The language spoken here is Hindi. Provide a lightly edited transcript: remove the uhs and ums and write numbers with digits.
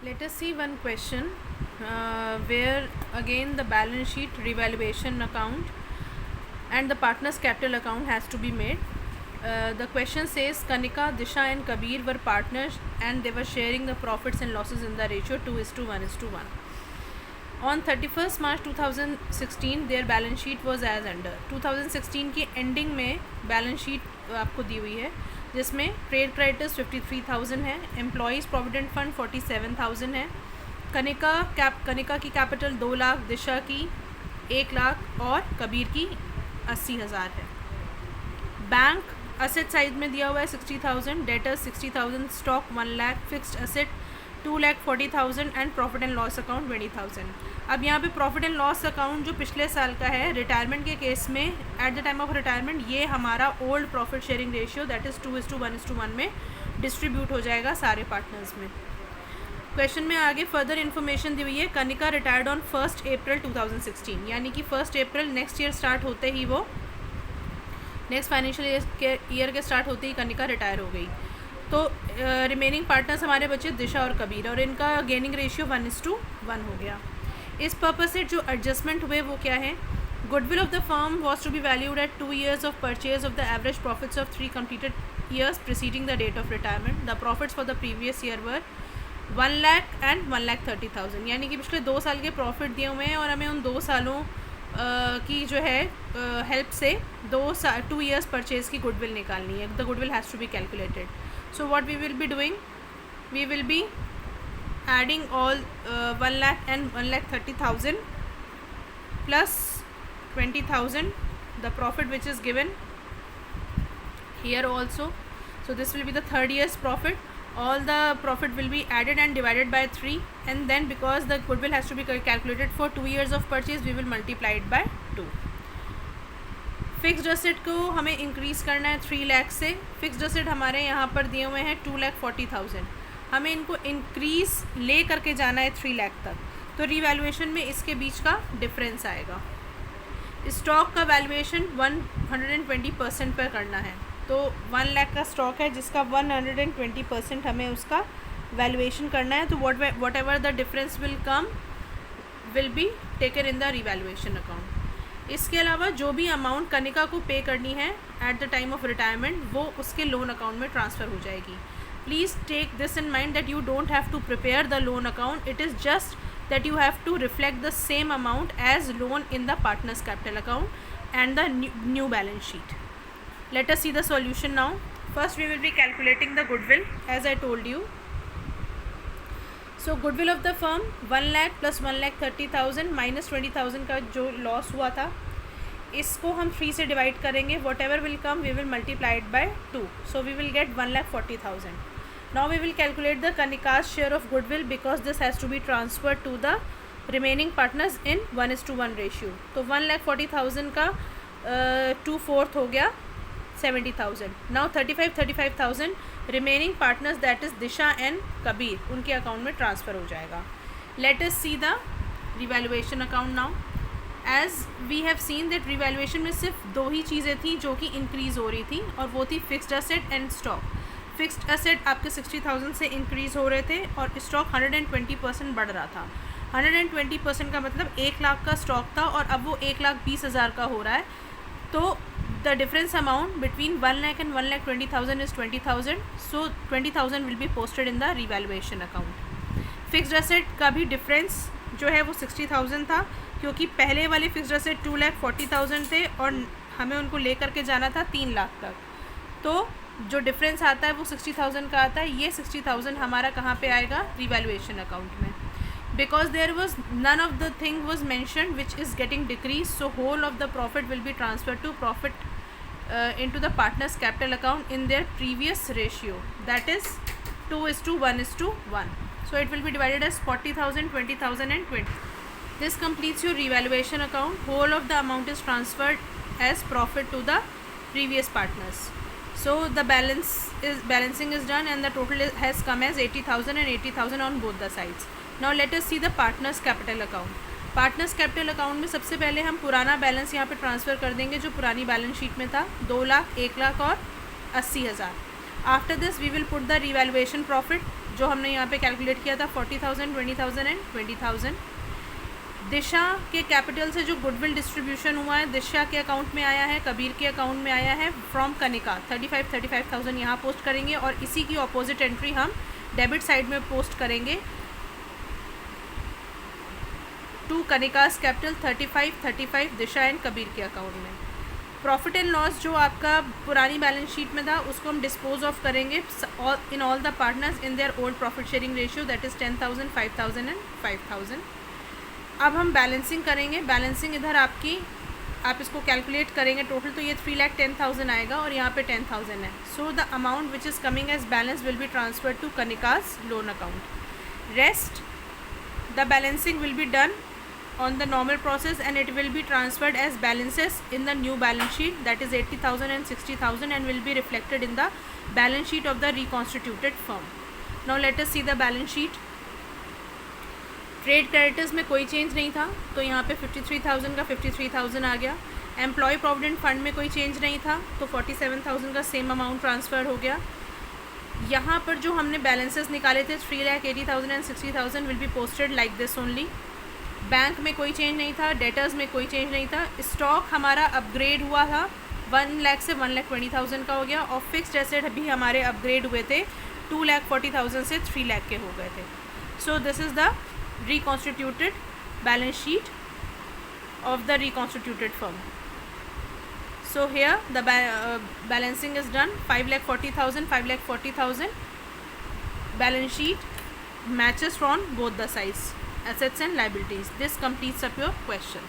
Let us see one question where again the balance sheet, revaluation account and the partner's capital account has to be made. The question says Kanika, Disha and Kabir were partners and they were sharing the profits and losses in the ratio 2:1:1. On 31st March 2016 their balance sheet was as under. 2016 की एंडिंग में बैलेंस शीट आपको दी हुई है जिसमें ट्रेड क्रेडिटर्स 53,000 है, एम्प्लॉयज़ प्रोविडेंट फंड 47,000 है, कनिका की कैपिटल 2 लाख, दिशा की 1 लाख और कबीर की 80,000 है। बैंक असेट साइड में दिया हुआ है 60,000, debtors 60,000, stock 1 lakh, fixed asset 2,40,000 and profit and loss account 20,000। अब यहाँ पे प्रॉफिट एंड लॉस अकाउंट जो पिछले साल का है रिटायरमेंट के केस में eight the time of retirement ये हमारा old profit sharing ratio that is 2:1:1 में डिस्ट्रीब्यूट हो जाएगा सारे पार्टनर्स में। क्वेश्चन में आगे फर्दर इन्फॉर्मेशन दी हुई है कनिका रिटायर्ड ऑन 1 अप्रैल 2016, यानी कि 1 अप्रैल नेक्स्ट ईयर स्टार्ट होते ही वो नेक्स्ट फाइनेंशियल ईयर के स्टार्ट होते ही कनिका रिटायर हो गई। तो रिमेनिंग पार्टनर्स हमारे बचे दिशा और कबीर और इनका गेनिंग रेशियो 1:1 हो गया। इस पर्पज से जो एडजस्टमेंट हुए वो क्या है, goodwill of the firm was to be valued at 2 years of purchase of the average profits of 3 completed years preceding the date of retirement. The profits for the previous year were 1 lakh and 1,30,000, यानी कि पिछले 2 साल के प्रॉफिट दिए हुए हैं और हमें उन 2 सालों की जो है हेल्प से 2 years परचेज की गुडविल निकालनी है। The goodwill has to be calculated. So what we will be doing, we will be adding all 1 lakh and 1,30,000 plus 20,000 the profit which is given here also. So this will be the third year's profit. All the profit will be added and divided by 3, and then because the goodwill has to be calculated for 2 years of purchase we will multiply it by 2. Fixed asset को हमें इंक्रीज़ करना है 3 लाख से। फिक्स्ड असेट हमारे यहाँ पर दिए हुए हैं 2,40,000, हमें इनको इंक्रीज़ ले करके जाना है 3 लाख तक, तो रीवैल्यूएशन में इसके बीच का डिफरेंस आएगा। स्टॉक का वैल्यूएशन 120% पर करना है, तो 1 लाख का स्टॉक है जिसका 120% हमें उसका वैल्यूएशन करना है, तो what ever the difference will come will be taken in the revaluation account. इसके अलावा जो भी अमाउंट कनिका को पे करनी है at the time of retirement वो उसके लोन अकाउंट में ट्रांसफ़र हो जाएगी। Please take this in mind that you don't have to prepare the loan account, it is just that you have to reflect the same amount as loan in the partner's capital account and the new balance sheet. Let us see the solution now. First we will be calculating the goodwill as I told you. So goodwill of the firm 1 lakh plus 1,30,000 minus 20,000 का जो लॉस हुआ था इसको हम 3 से डिवाइड करेंगे, whatever will come we will multiply it by 2, so we will get 1,40,000. Now we will calculate the Kanika's share of goodwill because this has to be transferred to the remaining partners in 1:1 ratio. तो 1,40,000 का 2/4 हो गया 70,000. Now 35,000 remaining partners that is Disha and Kabir उनके अकाउंट में ट्रांसफ़र हो जाएगा. Let us see the revaluation account now. As we have seen that revaluation में सिर्फ 2 ही चीज़ें थी जो कि इंक्रीज़ हो रही थी और वो थी fixed asset and stock. Fixed asset आपके 60,000 से इंक्रीज़ हो रहे थे और स्टॉक 120% बढ़ रहा था. 120% का मतलब 1 लाख का स्टॉक था और अब वो 1,20,000 का हो रहा है, तो the difference amount between 1 lakh and 1,20,000 is 20,000, so 20,000 will be posted in the revaluation account. Fixed asset का भी डिफरेंस जो है वो 60,000 था क्योंकि पहले वाले फिक्स्ड असेट 2,40,000 थे और हमें उनको लेकर के जाना था 3 लाख तक, तो जो डिफरेंस आता है वो 60,000 का आता है. ये 60,000 हमारा कहाँ पे आएगा, रिवैल्यूएशन अकाउंट में, because there was none of the thing was mentioned which is getting decrease, so whole of the profit will be transfer to profit into the partners capital account in their previous ratio, that is 2:1:1. So it will be divided as 40,000, 20,000 and 20. This completes your revaluation account. Whole of the amount is transferred as profit to the previous partners. So the balancing is done and the total has come as 80,000 and 80,000 on both the sides. Now let us see the partners capital account. Partners capital account में सबसे पहले हम पुराना बैलेंस यहाँ पे ट्रांसफ़र कर देंगे जो पुरानी बैलेंस शीट में था, 2 लाख, 1 लाख और 80,000. After this we will put the revaluation profit जो हमने यहाँ पे कैलकुलेट किया था 40,000, 20,000 एंड 20,000। दिशा के कैपिटल से जो गुडविल डिस्ट्रीब्यूशन हुआ है दिशा के अकाउंट में आया है, कबीर के अकाउंट में आया है फ्रॉम कनिका। 35,000 यहाँ पोस्ट करेंगे और इसी की ऑपोजिट एंट्री हम डेबिट साइड में पोस्ट करेंगे to Kanika's capital 35 Disha and Kabir के अकाउंट में। प्रॉफिट एंड लॉस जो आपका पुरानी बैलेंस शीट में था उसको हम डिस्पोज ऑफ करेंगे in all the partners in their old profit sharing ratio, that is 10,000, 5,000 and 5,000। अब हम बैलेंसिंग करेंगे। बैलेंसिंग इधर आपकी आप इसको कैलकुलेट करेंगे टोटल तो ये 3,10,000 आएगा और यहाँ पे 10,000 है। So the amount which is coming as balance will be transferred to Kanika's loan account. Rest the balancing will be done on the normal process and it will be transferred as balances in the new balance sheet, that is 80,000 and 60,000, and will be reflected in the balance sheet of the reconstituted firm. Now let us see the balance sheet. Trade creditors में कोई चेंज नहीं था तो यहाँ पे 53,000 का 53,000 आ गया। एम्प्लॉय प्रोविडेंट फंड में कोई चेंज नहीं था तो 47,000 का सेम अमाउंट ट्रांसफ़र हो गया। यहाँ पर जो हमने बैलेंसेस निकाले थे 3,80,000 and 60,000 will be posted like this only. Bank में कोई चेंज नहीं था, डेटर्स में कोई चेंज नहीं था। स्टॉक हमारा अपग्रेड हुआ था 1 लाख से 1,20,000 का हो गया और फिक्स्ड एसेट भी हमारे अपग्रेड हुए थे 2,40,000 से 3 लाख के हो गए थे। So this is the reconstituted balance sheet of the reconstituted firm. So here the balancing is done 5,40,000, 5,40,000 balance sheet matches from both the sides, assets and liabilities. This completes up your question.